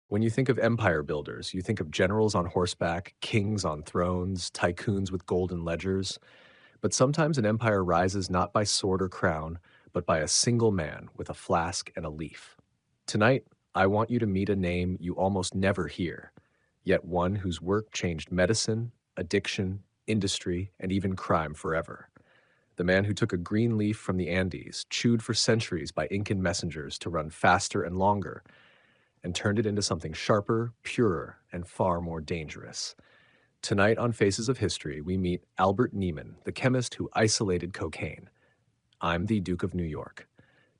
When you think of empire builders, you think of generals on horseback, kings on thrones, tycoons with golden ledgers. But sometimes an empire rises not by sword or crown, but by a single man with a flask and a leaf. Tonight, I want you to meet a name you almost never hear, yet one whose work changed medicine, addiction, industry, and even crime forever. The man who took a green leaf from the Andes, chewed for centuries by Incan messengers to run faster and longer, and turned it into something sharper, purer, and far more dangerous. Tonight on Faces of History, we meet Albert Niemann, the chemist who isolated cocaine. I'm the Duke of New York.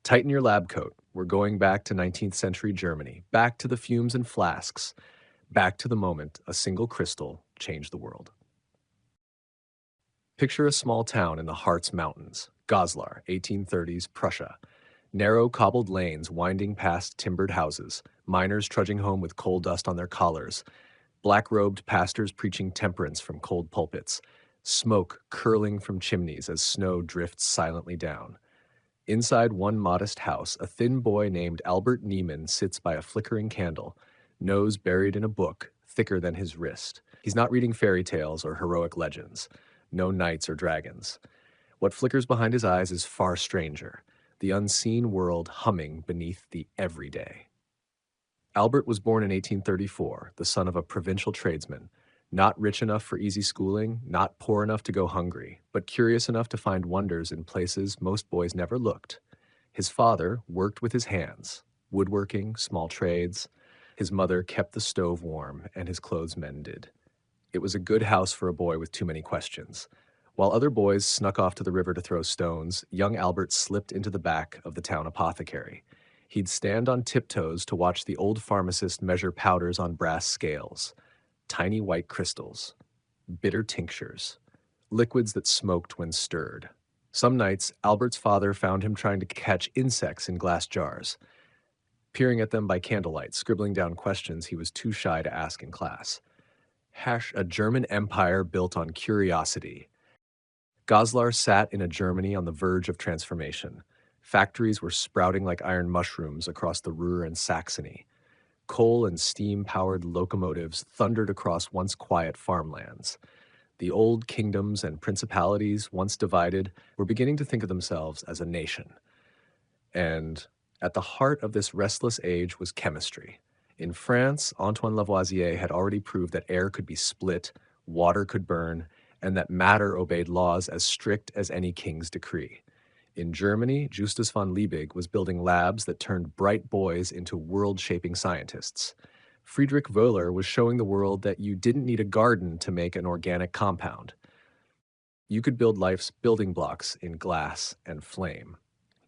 Tighten your lab coat. We're going back to 19th century Germany, back to the fumes and flasks, back to the moment a single crystal changed the world. Picture a small town in the Harz Mountains, Goslar, 1830s Prussia. Narrow cobbled lanes winding past timbered houses, miners trudging home with coal dust on their collars, black-robed pastors preaching temperance from cold pulpits, smoke curling from chimneys as snow drifts silently down. Inside one modest house, a thin boy named Albert Niemann sits by a flickering candle, nose buried in a book thicker than his wrist. He's not reading fairy tales or heroic legends, no knights or dragons. What flickers behind his eyes is far stranger, the unseen world humming beneath the everyday. Albert was born in 1834, the son of a provincial tradesman, not rich enough for easy schooling, not poor enough to go hungry, but curious enough to find wonders in places most boys never looked. His father worked with his hands, woodworking, small trades. His mother kept the stove warm and his clothes mended. It was a good house for a boy with too many questions. While other boys snuck off to the river to throw stones, young Albert slipped into the back of the town apothecary. He'd stand on tiptoes to watch the old pharmacist measure powders on brass scales, tiny white crystals, bitter tinctures, liquids that smoked when stirred. Some nights, Albert's father found him trying to catch insects in glass jars, peering at them by candlelight, scribbling down questions he was too shy to ask in class. A German empire built on curiosity. Goslar sat in a Germany on the verge of transformation. Factories were sprouting like iron mushrooms across the Ruhr and Saxony. Coal and steam-powered locomotives thundered across once quiet farmlands. The old kingdoms and principalities, once divided, were beginning to think of themselves as a nation. And at the heart of this restless age was chemistry. In France, Antoine Lavoisier had already proved that air could be split, water could burn, and that matter obeyed laws as strict as any king's decree. In Germany, Justus von Liebig was building labs that turned bright boys into world-shaping scientists. Friedrich Wöhler was showing the world that you didn't need a garden to make an organic compound. You could build life's building blocks in glass and flame.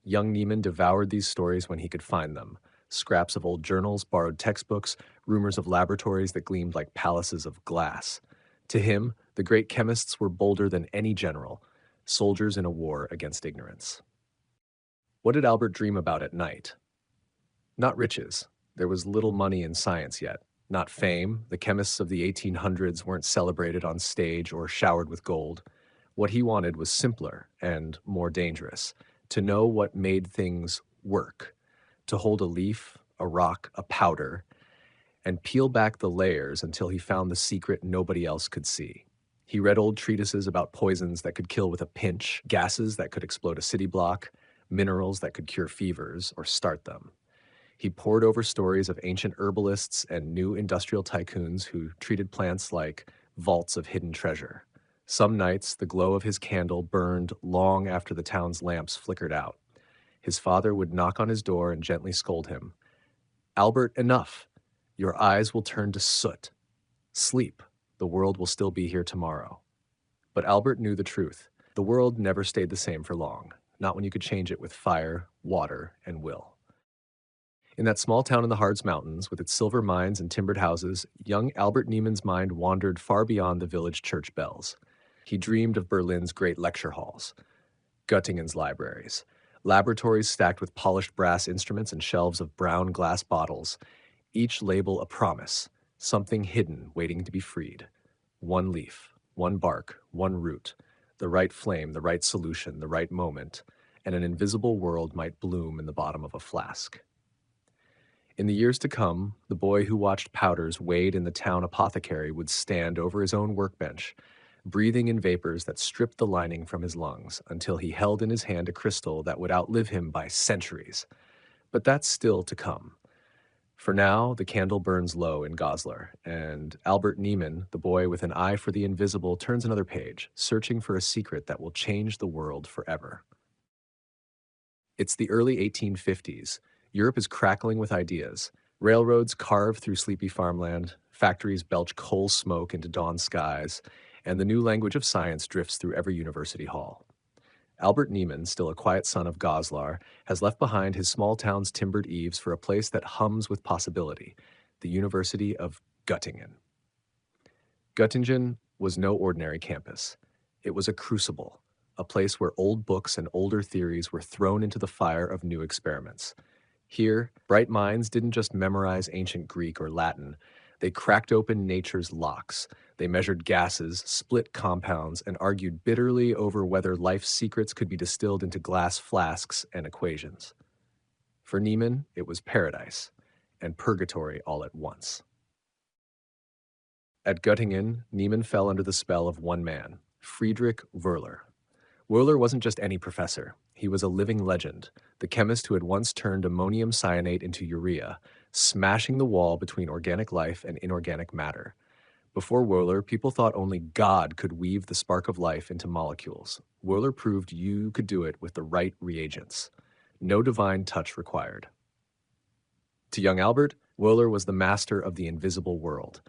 Young Niemann devoured these stories when he could find them. Scraps of old journals, borrowed textbooks, rumors of laboratories that gleamed like palaces of glass. To him, the great chemists were bolder than any general, soldiers in a war against ignorance. What did Albert dream about at night? Not riches. There was little money in science yet. Not fame. The chemists of the 1800s weren't celebrated on stage or showered with gold. What he wanted was simpler and more dangerous. To know what made things work. To hold a leaf, a rock, a powder, and peel back the layers until he found the secret nobody else could see. He read old treatises about poisons that could kill with a pinch, gases that could explode a city block, minerals that could cure fevers or start them. He pored over stories of ancient herbalists and new industrial tycoons who treated plants like vaults of hidden treasure. Some nights, the glow of his candle burned long after the town's lamps flickered out. His father would knock on his door and gently scold him. "Albert, enough. Your eyes will turn to soot. Sleep. The world will still be here tomorrow." But Albert knew the truth. The world never stayed the same for long, not when you could change it with fire, water, and will. In that small town in the Harz Mountains, with its silver mines and timbered houses, young Albert Niemann's mind wandered far beyond the village church bells. He dreamed of Berlin's great lecture halls, Göttingen's libraries, laboratories stacked with polished brass instruments and shelves of brown glass bottles, each label a promise, something hidden waiting to be freed. One leaf, one bark, one root, the right flame, the right solution, the right moment, and an invisible world might bloom in the bottom of a flask. In the years to come, the boy who watched powders weighed in the town apothecary would stand over his own workbench, breathing in vapors that stripped the lining from his lungs until he held in his hand a crystal that would outlive him by centuries. But that's still to come. For now, the candle burns low in Goslar, and Albert Niemann, the boy with an eye for the invisible, turns another page, searching for a secret that will change the world forever. It's the early 1850s. Europe is crackling with ideas. Railroads carve through sleepy farmland, factories belch coal smoke into dawn skies, and the new language of science drifts through every university hall. Albert Niemann, still a quiet son of Goslar, has left behind his small town's timbered eaves for a place that hums with possibility, the University of Göttingen. Göttingen was no ordinary campus. It was a crucible, a place where old books and older theories were thrown into the fire of new experiments. Here, bright minds didn't just memorize ancient Greek or Latin. They cracked open nature's locks. They measured gases, split compounds, and argued bitterly over whether life's secrets could be distilled into glass flasks and equations. For Niemann, it was paradise and purgatory all at once. At Göttingen, Niemann fell under the spell of one man, Friedrich Wöhler. Wöhler wasn't just any professor. He was a living legend, the chemist who had once turned ammonium cyanate into urea, smashing the wall between organic life and inorganic matter. Before Wöhler, people thought only God could weave the spark of life into molecules. Wöhler proved you could do it with the right reagents. No divine touch required. To young Albert, Wöhler was the master of the invisible world,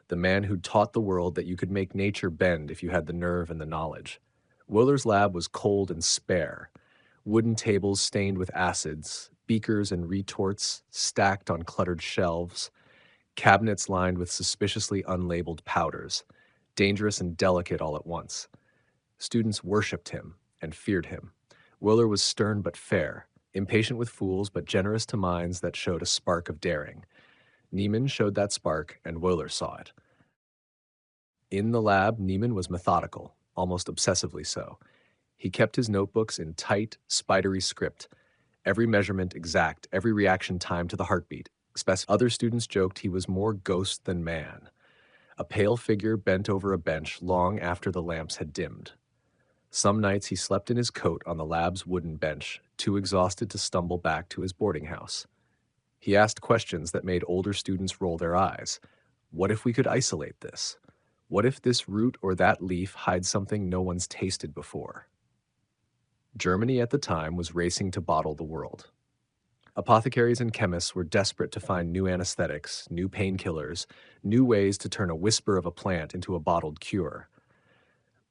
the man who taught the world that you could make nature bend if you had the nerve and the knowledge. Wöhler's lab was cold and spare. Wooden tables stained with acids, beakers and retorts stacked on cluttered shelves, cabinets lined with suspiciously unlabeled powders, dangerous and delicate all at once. Students worshipped him and feared him. Wöhler was stern but fair, impatient with fools but generous to minds that showed a spark of daring. Niemann showed that spark, and Wöhler saw it. In the lab, Niemann was methodical, almost obsessively so. He kept his notebooks in tight, spidery script, every measurement exact, every reaction timed to the heartbeat. Other students joked he was more ghost than man, a pale figure bent over a bench long after the lamps had dimmed. Some nights he slept in his coat on the lab's wooden bench, too exhausted to stumble back to his boarding house. He asked questions that made older students roll their eyes. What if we could isolate this? What if this root or that leaf hides something no one's tasted before? Germany at the time was racing to bottle the world. Apothecaries and chemists were desperate to find new anesthetics, new painkillers, new ways to turn a whisper of a plant into a bottled cure.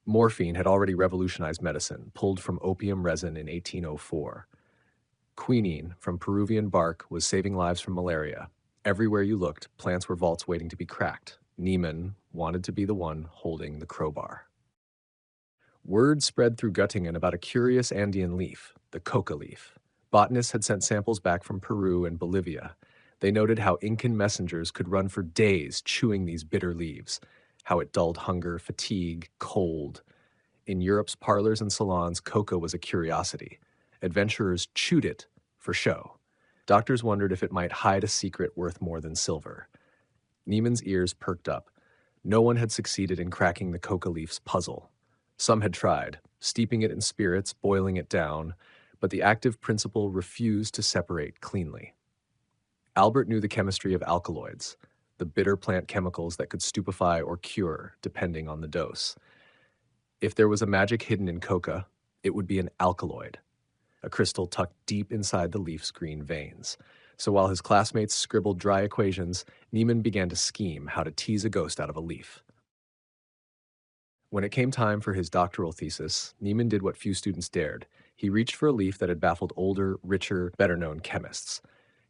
Morphine had already revolutionized medicine, pulled from opium resin in 1804. Quinine, from Peruvian bark, was saving lives from malaria. Everywhere you looked, plants were vaults waiting to be cracked. Niemann wanted to be the one holding the crowbar. Word spread through Göttingen about a curious Andean leaf, the coca leaf. Botanists had sent samples back from Peru and Bolivia. They noted how Incan messengers could run for days chewing these bitter leaves, how it dulled hunger, fatigue, cold. In Europe's parlors and salons, coca was a curiosity. Adventurers chewed it for show. Doctors wondered if it might hide a secret worth more than silver. Niemann's ears perked up. No one had succeeded in cracking the coca leaf's puzzle. Some had tried, steeping it in spirits, boiling it down, but the active principle refused to separate cleanly. Albert knew the chemistry of alkaloids, the bitter plant chemicals that could stupefy or cure, depending on the dose. If there was a magic hidden in coca, it would be an alkaloid, a crystal tucked deep inside the leaf's green veins. So while his classmates scribbled dry equations, Niemann began to scheme how to tease a ghost out of a leaf. When it came time for his doctoral thesis, Niemann did what few students dared. He reached for a leaf that had baffled older, richer, better-known chemists.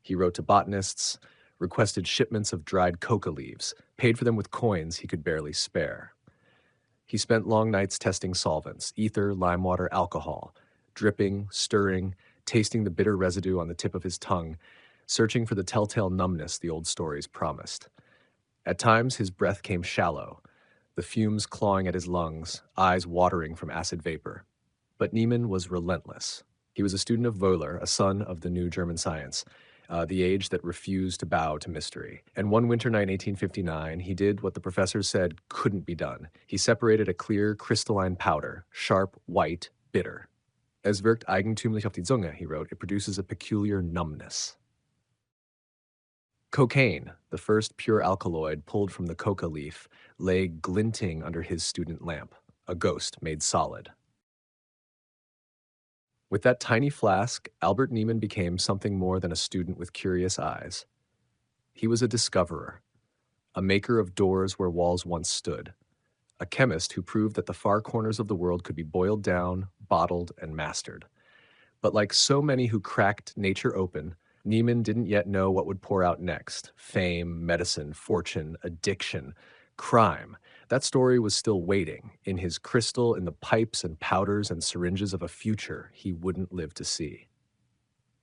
He wrote to botanists, requested shipments of dried coca leaves, paid for them with coins he could barely spare. He spent long nights testing solvents, ether, lime water, alcohol, dripping, stirring, tasting the bitter residue on the tip of his tongue, searching for the telltale numbness the old stories promised. At times, his breath came shallow, the fumes clawing at his lungs, eyes watering from acid vapor. But Niemann was relentless. He was a student of Wöhler, a son of the new German science, the age that refused to bow to mystery. And one winter night in 1859, he did what the professors said couldn't be done. He separated a clear, crystalline powder, sharp, white, bitter. Es wirkt eigentümlich auf die Zunge, he wrote. It produces a peculiar numbness. Cocaine, the first pure alkaloid pulled from the coca leaf, lay glinting under his student lamp, a ghost made solid. With that tiny flask, Albert Niemann became something more than a student with curious eyes. He was a discoverer, a maker of doors where walls once stood, a chemist who proved that the far corners of the world could be boiled down, bottled, and mastered. But like so many who cracked nature open, Niemann didn't yet know what would pour out next: fame, medicine, fortune, addiction, crime. That story was still waiting, in his crystal, in the pipes and powders and syringes of a future he wouldn't live to see.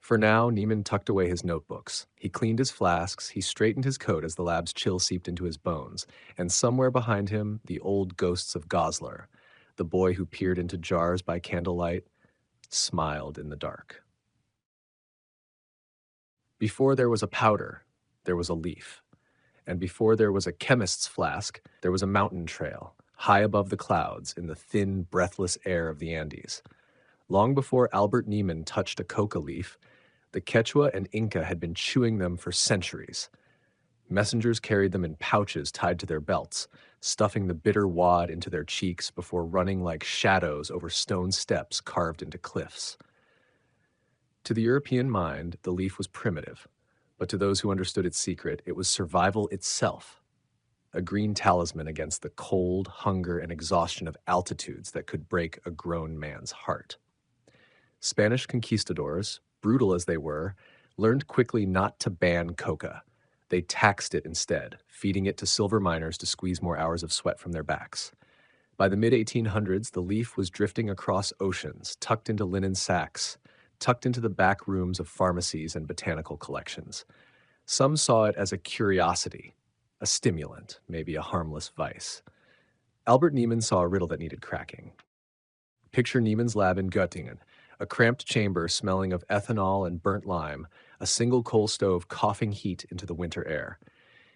For now, Niemann tucked away his notebooks. He cleaned his flasks, he straightened his coat as the lab's chill seeped into his bones, and somewhere behind him, the old ghosts of Goslar, the boy who peered into jars by candlelight, smiled in the dark. Before there was a powder, there was a leaf. And before there was a chemist's flask, there was a mountain trail, high above the clouds in the thin, breathless air of the Andes. Long before Albert Niemann touched a coca leaf, the Quechua and Inca had been chewing them for centuries. Messengers carried them in pouches tied to their belts, stuffing the bitter wad into their cheeks before running like shadows over stone steps carved into cliffs. To the European mind, the leaf was primitive, but to those who understood its secret, it was survival itself, a green talisman against the cold, hunger, and exhaustion of altitudes that could break a grown man's heart. Spanish conquistadors, brutal as they were, learned quickly not to ban coca. They taxed it instead, feeding it to silver miners to squeeze more hours of sweat from their backs. By the mid-1800s, the leaf was drifting across oceans, tucked into linen sacks, tucked into the back rooms of pharmacies and botanical collections. Some saw it as a curiosity, a stimulant, maybe a harmless vice. Albert Niemann saw a riddle that needed cracking. Picture Niemann's lab in Göttingen, a cramped chamber smelling of ethanol and burnt lime, a single coal stove coughing heat into the winter air.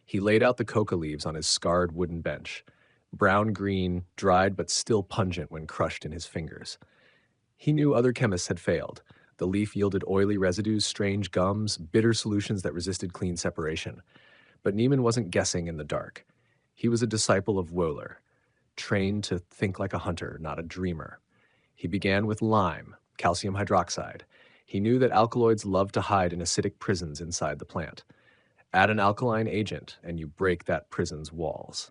He laid out the coca leaves on his scarred wooden bench, brown-green, dried but still pungent when crushed in his fingers. He knew other chemists had failed. The leaf yielded oily residues, strange gums, bitter solutions that resisted clean separation. But Niemann wasn't guessing in the dark. He was a disciple of Wohler, trained to think like a hunter, not a dreamer. He began with lime, calcium hydroxide. He knew that alkaloids love to hide in acidic prisons inside the plant. Add an alkaline agent, and you break that prison's walls.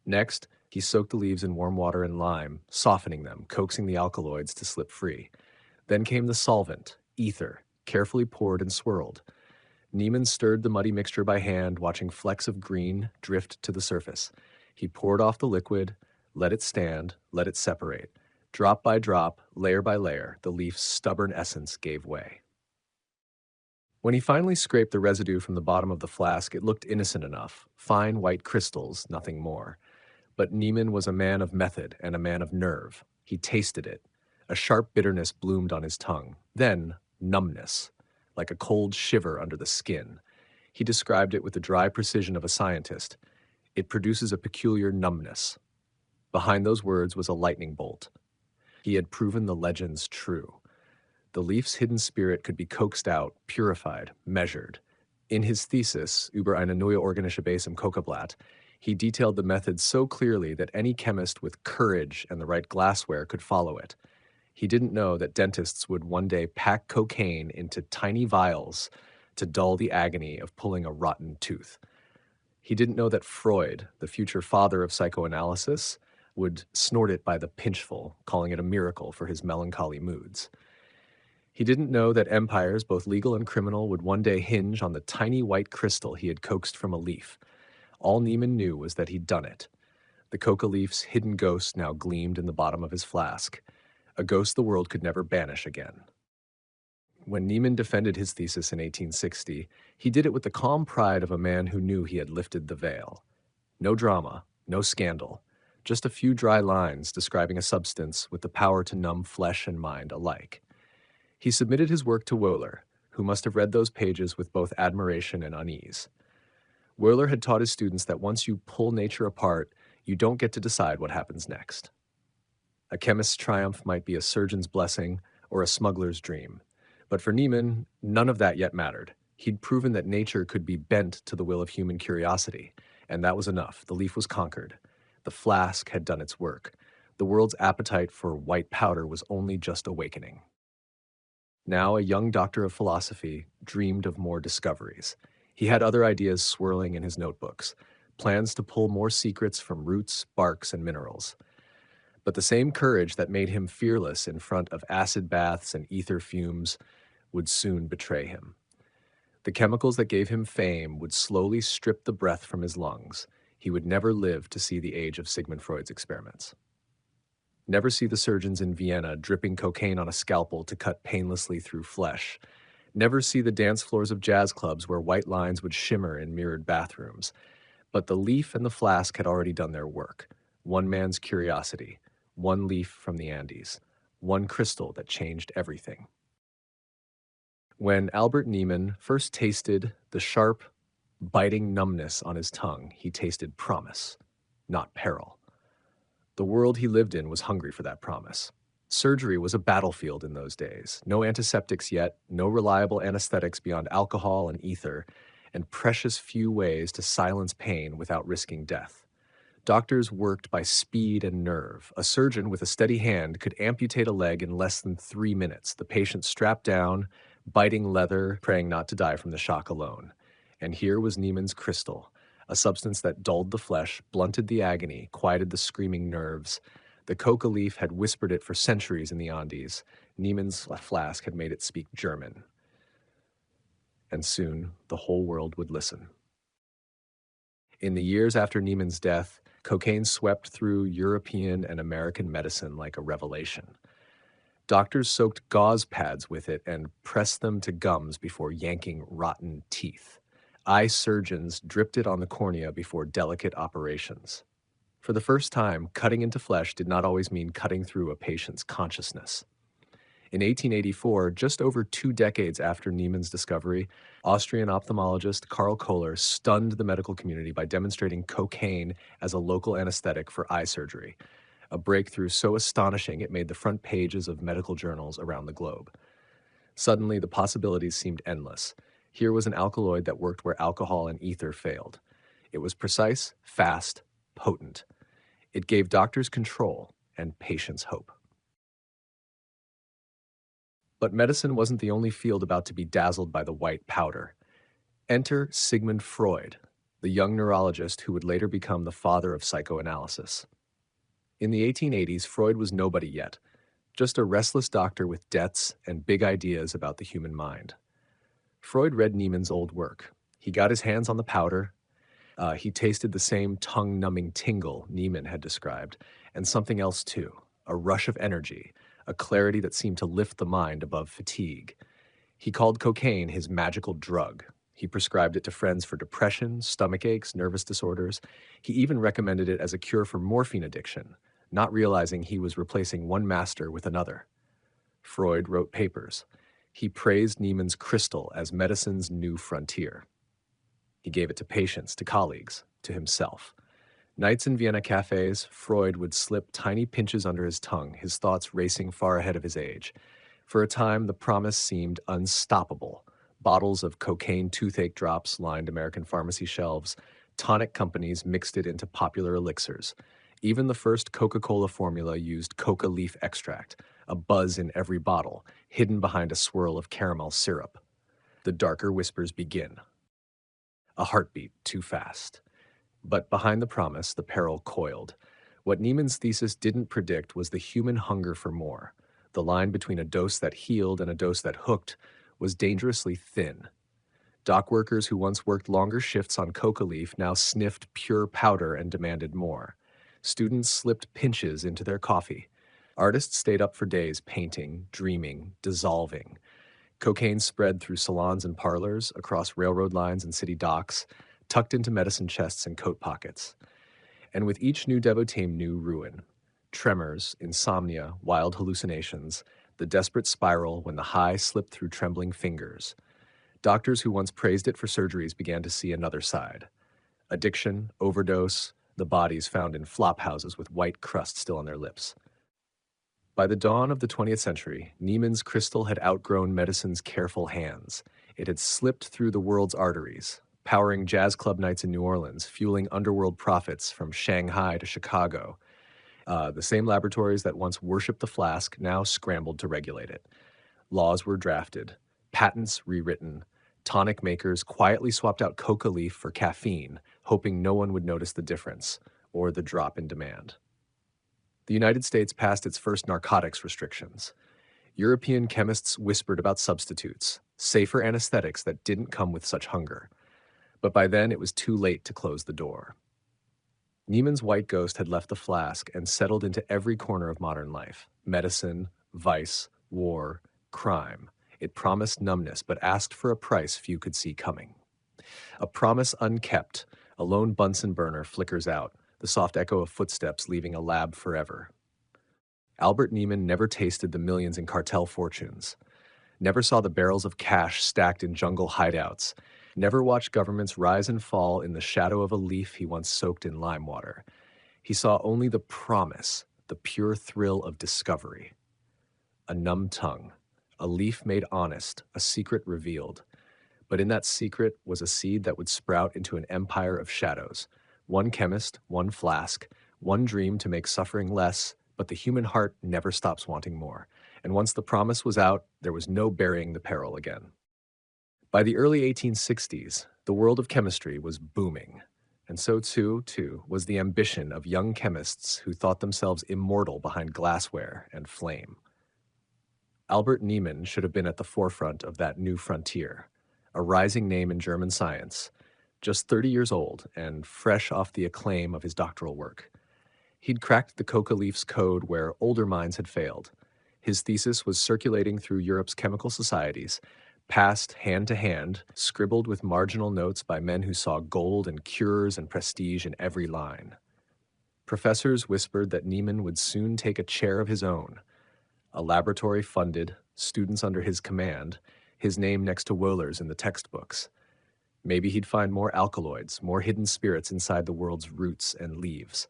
Next, he soaked the leaves in warm water and lime, softening them, coaxing the alkaloids to slip free. Then came the solvent, ether, carefully poured and swirled. Niemann stirred the muddy mixture by hand, watching flecks of green drift to the surface. He poured off the liquid, let it stand, let it separate. Drop by drop, layer by layer, the leaf's stubborn essence gave way. When he finally scraped the residue from the bottom of the flask, it looked innocent enough, fine white crystals, nothing more. But Niemann was a man of method and a man of nerve. He tasted it. A sharp bitterness bloomed on his tongue. Then, numbness, like a cold shiver under the skin. He described it with the dry precision of a scientist. It produces a peculiar numbness. Behind those words was a lightning bolt. He had proven the legends true. The leaf's hidden spirit could be coaxed out, purified, measured. In his thesis, Über eine neue organische Base im Kokablatt, he detailed the method so clearly that any chemist with courage and the right glassware could follow it. He didn't know that dentists would one day pack cocaine into tiny vials to dull the agony of pulling a rotten tooth. He didn't know that Freud, the future father of psychoanalysis, would snort it by the pinchful, calling it a miracle for his melancholy moods. He didn't know that empires, both legal and criminal, would one day hinge on the tiny white crystal he had coaxed from a leaf. All Niemann knew was that he'd done it. The coca leaf's hidden ghost now gleamed in the bottom of his flask, a ghost the world could never banish again. When Niemann defended his thesis in 1860, he did it with the calm pride of a man who knew he had lifted the veil. No drama, no scandal, just a few dry lines describing a substance with the power to numb flesh and mind alike. He submitted his work to Wohler, who must have read those pages with both admiration and unease. Wöhler had taught his students that once you pull nature apart, you don't get to decide what happens next. A chemist's triumph might be a surgeon's blessing or a smuggler's dream. But for Niemann, none of that yet mattered. He'd proven that nature could be bent to the will of human curiosity, and that was enough. The leaf was conquered. The flask had done its work. The world's appetite for white powder was only just awakening. Now, a young doctor of philosophy dreamed of more discoveries. He had other ideas swirling in his notebooks, plans to pull more secrets from roots, barks, and minerals. But the same courage that made him fearless in front of acid baths and ether fumes would soon betray him. The chemicals that gave him fame would slowly strip the breath from his lungs. He would never live to see the age of Sigmund Freud's experiments. Never see the surgeons in Vienna dripping cocaine on a scalpel to cut painlessly through flesh. Never see the dance floors of jazz clubs where white lines would shimmer in mirrored bathrooms. But the leaf and the flask had already done their work. One man's curiosity, one leaf from the Andes, one crystal that changed everything. When Albert Niemann first tasted the sharp, biting numbness on his tongue, he tasted promise, not peril. The world he lived in was hungry for that promise. Surgery was a battlefield in those days. No antiseptics yet, no reliable anesthetics beyond alcohol and ether, and precious few ways to silence pain without risking death. Doctors worked by speed and nerve. A surgeon with a steady hand could amputate a leg in less than 3 minutes, the patient strapped down, biting leather, praying not to die from the shock alone. And here was Niemann's crystal, a substance that dulled the flesh, blunted the agony, quieted the screaming nerves. The coca leaf had whispered it for centuries in the Andes. Niemann's flask had made it speak German. And soon, the whole world would listen. In the years after Niemann's death, cocaine swept through European and American medicine like a revelation. Doctors soaked gauze pads with it and pressed them to gums before yanking rotten teeth. Eye surgeons dripped it on the cornea before delicate operations. For the first time, cutting into flesh did not always mean cutting through a patient's consciousness. In 1884, just over 2 decades after Niemann's discovery, Austrian ophthalmologist Karl Kohler stunned the medical community by demonstrating cocaine as a local anesthetic for eye surgery, a breakthrough so astonishing it made the front pages of medical journals around the globe. Suddenly, the possibilities seemed endless. Here was an alkaloid that worked where alcohol and ether failed. It was precise, fast, potent. It gave doctors control and patients hope. But medicine wasn't the only field about to be dazzled by the white powder. Enter Sigmund Freud, the young neurologist who would later become the father of psychoanalysis. In the 1880s, Freud was nobody yet, just a restless doctor with debts and big ideas about the human mind. Freud read Niemann's old work. He got his hands on the powder. He tasted the same tongue-numbing tingle Niemann had described, and something else too, a rush of energy, a clarity that seemed to lift the mind above fatigue. He called cocaine his magical drug. He prescribed it to friends for depression, stomach aches, nervous disorders. He even recommended it as a cure for morphine addiction, not realizing he was replacing one master with another. Freud wrote papers. He praised Niemann's crystal as medicine's new frontier. He gave it to patients, to colleagues, to himself. Nights in Vienna cafes, Freud would slip tiny pinches under his tongue, his thoughts racing far ahead of his age. For a time, the promise seemed unstoppable. Bottles of cocaine toothache drops lined American pharmacy shelves. Tonic companies mixed it into popular elixirs. Even the first Coca-Cola formula used coca leaf extract, a buzz in every bottle, hidden behind a swirl of caramel syrup. The darker whispers begin. A heartbeat too fast. But behind the promise, the peril coiled. What Niemann's thesis didn't predict was the human hunger for more. The line between a dose that healed and a dose that hooked was dangerously thin. Dock workers who once worked longer shifts on coca leaf now sniffed pure powder and demanded more. Students slipped pinches into their coffee. Artists stayed up for days painting, dreaming, dissolving. Cocaine spread through salons and parlors, across railroad lines and city docks, tucked into medicine chests and coat pockets. And with each new devotee, new ruin. Tremors, insomnia, wild hallucinations. the desperate spiral when the high slipped through trembling fingers. Doctors who once praised it for surgeries began to see another side. Addiction, overdose, the bodies found in flop houses with white crust still on their lips. By the dawn of the 20th century, Niemann's crystal had outgrown medicine's careful hands. It had slipped through the world's arteries, powering jazz club nights in New Orleans, fueling underworld profits from Shanghai to Chicago. The same laboratories that once worshipped the flask now scrambled to regulate it. Laws were drafted, patents rewritten, tonic makers quietly swapped out coca leaf for caffeine, hoping no one would notice the difference or the drop in demand. The United States passed its first narcotics restrictions. European chemists whispered about substitutes, safer anesthetics that didn't come with such hunger. But by then it was too late to close the door. Niemann's white ghost had left the flask and settled into every corner of modern life. Medicine, vice, war, crime. It promised numbness, but asked for a price few could see coming. A promise unkept, a lone Bunsen burner flickers out, the soft echo of footsteps leaving a lab forever. Albert Niemann never tasted the millions in cartel fortunes, never saw the barrels of cash stacked in jungle hideouts, never watched governments rise and fall in the shadow of a leaf he once soaked in lime water. He saw only the promise, the pure thrill of discovery. A numb tongue, a leaf made honest, a secret revealed. But in that secret was a seed that would sprout into an empire of shadows. One chemist, one flask, one dream to make suffering less, but the human heart never stops wanting more. And once the promise was out, there was no burying the peril again. By the early 1860s, the world of chemistry was booming. And so too was the ambition of young chemists who thought themselves immortal behind glassware and flame. Albert Niemann should have been at the forefront of that new frontier, a rising name in German science, just 30 years old and fresh off the acclaim of his doctoral work. He'd cracked the coca leaf's code where older minds had failed. His thesis was circulating through Europe's chemical societies, passed hand to hand, scribbled with marginal notes by men who saw gold and cures and prestige in every line. Professors whispered that Niemann would soon take a chair of his own, a laboratory funded, students under his command, his name next to Wöhler's in the textbooks. Maybe he'd find more alkaloids, more hidden spirits inside the world's roots and leaves.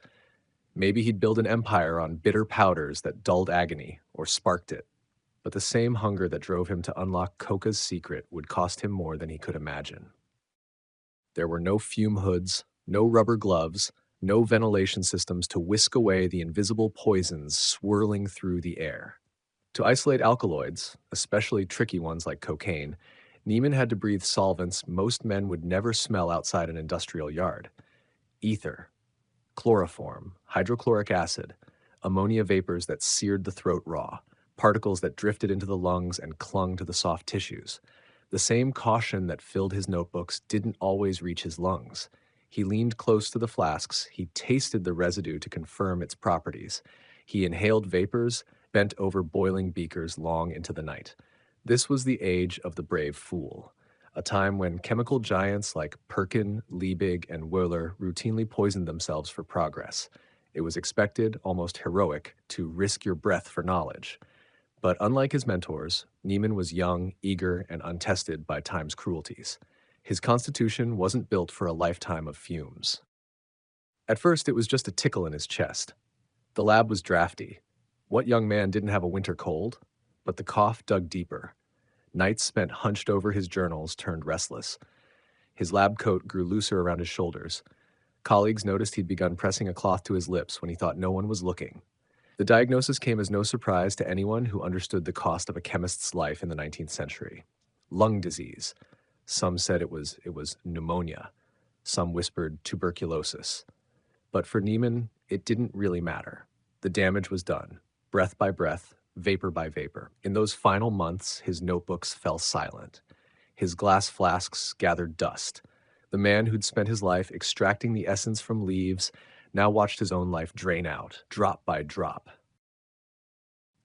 Maybe he'd build an empire on bitter powders that dulled agony or sparked it. But the same hunger that drove him to unlock coca's secret would cost him more than he could imagine. There were no fume hoods, no rubber gloves, no ventilation systems to whisk away the invisible poisons swirling through the air. To isolate alkaloids, especially tricky ones like cocaine, Niemann had to breathe solvents most men would never smell outside an industrial yard. Ether, chloroform, hydrochloric acid, ammonia vapors that seared the throat raw, particles that drifted into the lungs and clung to the soft tissues. The same caution that filled his notebooks didn't always reach his lungs. He leaned close to the flasks, he tasted the residue to confirm its properties. He inhaled vapors, bent over boiling beakers long into the night. This was the age of the brave fool, a time when chemical giants like Perkin, Liebig, and Wöhler routinely poisoned themselves for progress. It was expected, almost heroic, to risk your breath for knowledge. But unlike his mentors, Niemann was young, eager, and untested by time's cruelties. His constitution wasn't built for a lifetime of fumes. At first, it was just a tickle in his chest. The lab was drafty. What young man didn't have a winter cold? But the cough dug deeper. Nights spent hunched over his journals turned restless. His lab coat grew looser around his shoulders. Colleagues noticed he'd begun pressing a cloth to his lips when he thought no one was looking. The diagnosis came as no surprise to anyone who understood the cost of a chemist's life in the 19th century. Lung disease. Some said it was pneumonia. Some whispered tuberculosis. But for Niemann, it didn't really matter. The damage was done, breath by breath, vapor by vapor. In those final months, his notebooks fell silent. His glass flasks gathered dust. The man who'd spent his life extracting the essence from leaves now watched his own life drain out, drop by drop.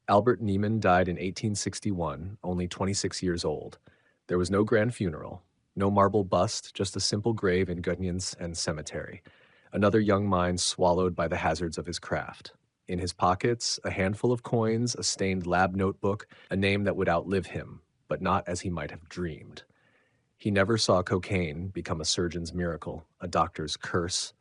Albert Niemann died in 1861, only 26 years old. There was no grand funeral, no marble bust, just a simple grave in Göttingen's and cemetery. Another young mind swallowed by the hazards of his craft. In his pockets, a handful of coins, a stained lab notebook, a name that would outlive him, but not as he might have dreamed. He never saw cocaine become a surgeon's miracle, a doctor's curse,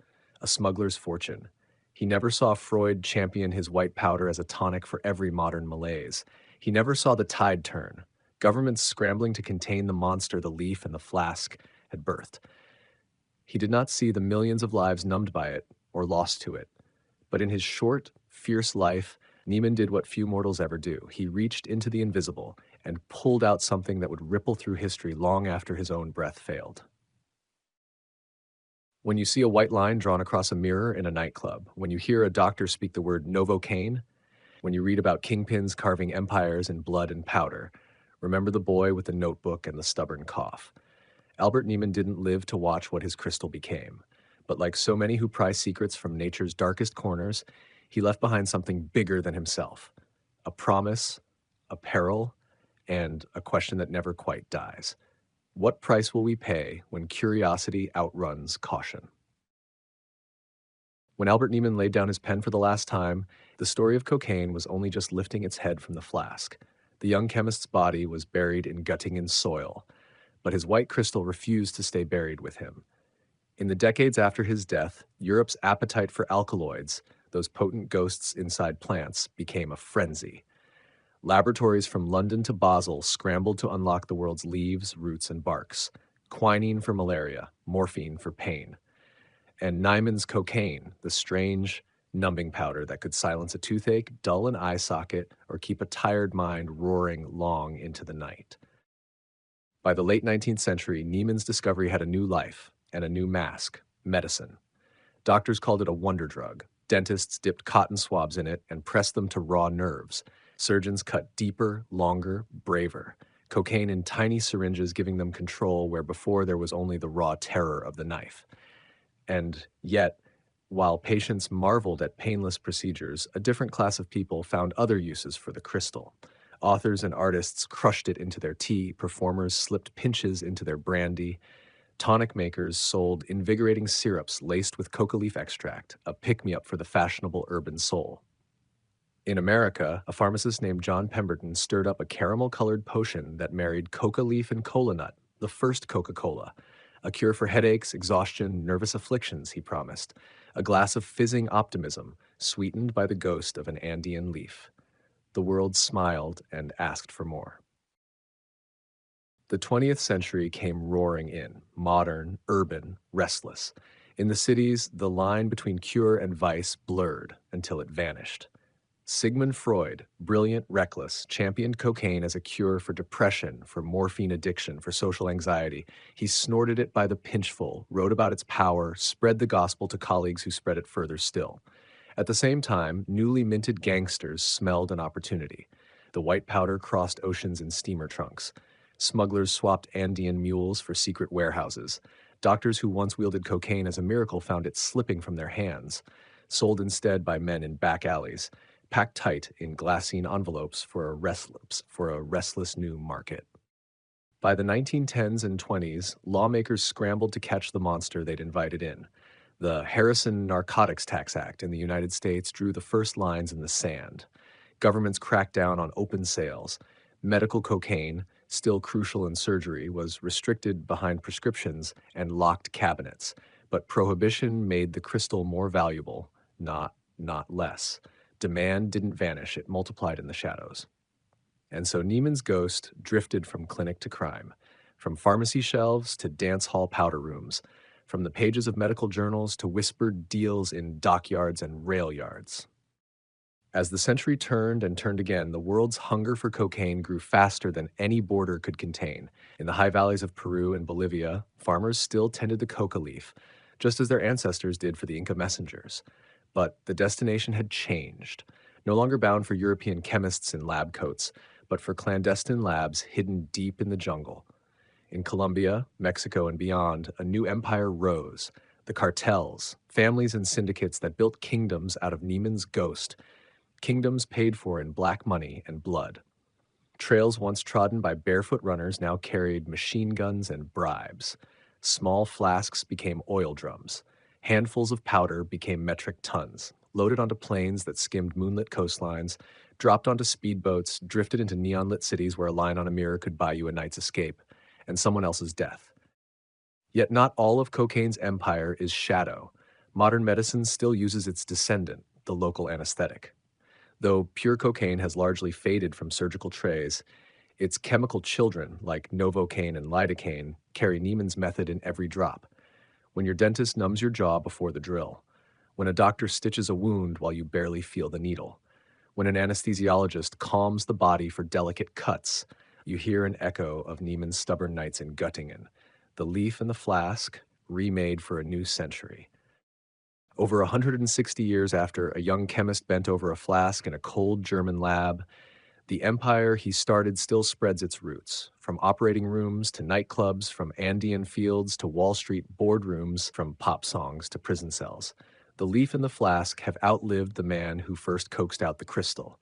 a smuggler's fortune. He never saw Freud champion his white powder as a tonic for every modern malaise. He never saw the tide turn, governments scrambling to contain the monster the leaf and the flask had birthed. He did not see the millions of lives numbed by it or lost to it. But in his short, fierce life, Niemann did what few mortals ever do. He reached into the invisible and pulled out something that would ripple through history long after his own breath failed. When you see a white line drawn across a mirror in a nightclub, when you hear a doctor speak the word Novocaine, when you read about kingpins carving empires in blood and powder, remember the boy with the notebook and the stubborn cough. Albert Niemann didn't live to watch what his crystal became, but like so many who pry secrets from nature's darkest corners, he left behind something bigger than himself, a promise, a peril, and a question that never quite dies. What price will we pay when curiosity outruns caution? When Albert Niemann laid down his pen for the last time, the story of cocaine was only just lifting its head from the flask. The young chemist's body was buried in Göttingen soil, but his white crystal refused to stay buried with him. In the decades after his death, Europe's appetite for alkaloids, those potent ghosts inside plants, became a frenzy. Laboratories from London to Basel scrambled to unlock the world's leaves, roots, and barks. Quinine for malaria, morphine for pain. And Niemann's cocaine, the strange, numbing powder that could silence a toothache, dull an eye socket, or keep a tired mind roaring long into the night. By the late 19th century, Niemann's discovery had a new life and a new mask, medicine. Doctors called it a wonder drug. Dentists dipped cotton swabs in it and pressed them to raw nerves. Surgeons cut deeper, longer, braver. Cocaine in tiny syringes giving them control where before there was only the raw terror of the knife. And yet, while patients marveled at painless procedures, a different class of people found other uses for the crystal. Authors and artists crushed it into their tea, performers slipped pinches into their brandy, tonic makers sold invigorating syrups laced with coca leaf extract, a pick-me-up for the fashionable urban soul. In America, a pharmacist named John Pemberton stirred up a caramel-colored potion that married coca leaf and cola nut, the first Coca-Cola. A cure for headaches, exhaustion, nervous afflictions, he promised. A glass of fizzing optimism, sweetened by the ghost of an Andean leaf. The world smiled and asked for more. The 20th century came roaring in, modern, urban, restless. In the cities, the line between cure and vice blurred until it vanished. Sigmund Freud, brilliant, reckless, championed cocaine as a cure for depression, for morphine addiction, for social anxiety. He snorted it by the pinchful, wrote about its power, spread the gospel to colleagues who spread it further still. At the same time, newly minted gangsters smelled an opportunity. The white powder crossed oceans in steamer trunks. Smugglers swapped Andean mules for secret warehouses. Doctors who once wielded cocaine as a miracle found it slipping from their hands, sold instead by men in back alleys, packed tight in glassine envelopes for a restless new market. By the 1910s and 20s, lawmakers scrambled to catch the monster they'd invited in. The Harrison Narcotics Tax Act in the United States drew the first lines in the sand. Governments cracked down on open sales. Medical cocaine, still crucial in surgery, was restricted behind prescriptions and locked cabinets. But prohibition made the crystal more valuable, not less. Demand didn't vanish, it multiplied in the shadows. And so Niemann's ghost drifted from clinic to crime, from pharmacy shelves to dance hall powder rooms, from the pages of medical journals to whispered deals in dockyards and rail yards. As the century turned and turned again, the world's hunger for cocaine grew faster than any border could contain. In the high valleys of Peru and Bolivia, farmers still tended the coca leaf, just as their ancestors did for the Inca messengers. But the destination had changed, no longer bound for European chemists in lab coats, but for clandestine labs hidden deep in the jungle. In Colombia, Mexico, and beyond, a new empire rose. The cartels, families and syndicates that built kingdoms out of Niemann's ghost, kingdoms paid for in black money and blood. Trails once trodden by barefoot runners now carried machine guns and bribes. Small flasks became oil drums. Handfuls of powder became metric tons. loaded onto planes that skimmed moonlit coastlines, dropped onto speedboats, drifted into neon-lit cities where a line on a mirror could buy you a night's escape, and someone else's death. Yet not all of cocaine's empire is shadow. Modern medicine still uses its descendant, the local anesthetic. Though pure cocaine has largely faded from surgical trays, its chemical children, like novocaine and lidocaine, carry Niemann's method in every drop. When your dentist numbs your jaw before the drill. When a doctor stitches a wound while you barely feel the needle. When an anesthesiologist calms the body for delicate cuts, you hear an echo of Niemann's stubborn nights in Göttingen. The leaf and the flask, remade for a new century. Over 160 years after a young chemist bent over a flask in a cold German lab, the empire he started still spreads its roots, from operating rooms to nightclubs, from Andean fields to Wall Street boardrooms, from pop songs to prison cells. The leaf and the flask have outlived the man who first coaxed out the crystal.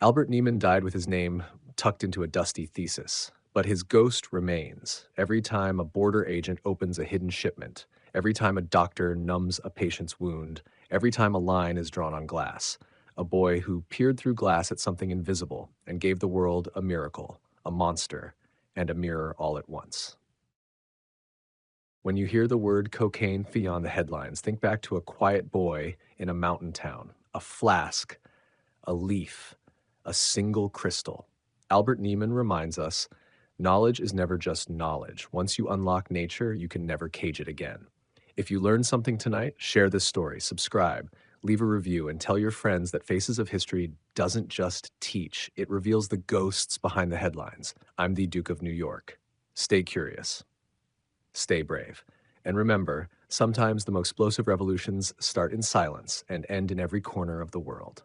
Albert Niemann died with his name tucked into a dusty thesis, but his ghost remains every time a border agent opens a hidden shipment, every time a doctor numbs a patient's wound, every time a line is drawn on glass. A boy who peered through glass at something invisible and gave the world a miracle, a monster, and a mirror all at once. When you hear the word cocaine on the headlines, think back to a quiet boy in a mountain town, a flask, a leaf, a single crystal. Albert Niemann reminds us, knowledge is never just knowledge. Once you unlock nature, you can never cage it again. If you learned something tonight, share this story, subscribe, leave a review, and tell your friends that Faces of History doesn't just teach, it reveals the ghosts behind the headlines. I'm the Duke of New York. Stay curious. Stay brave. And remember, sometimes the most explosive revolutions start in silence and end in every corner of the world.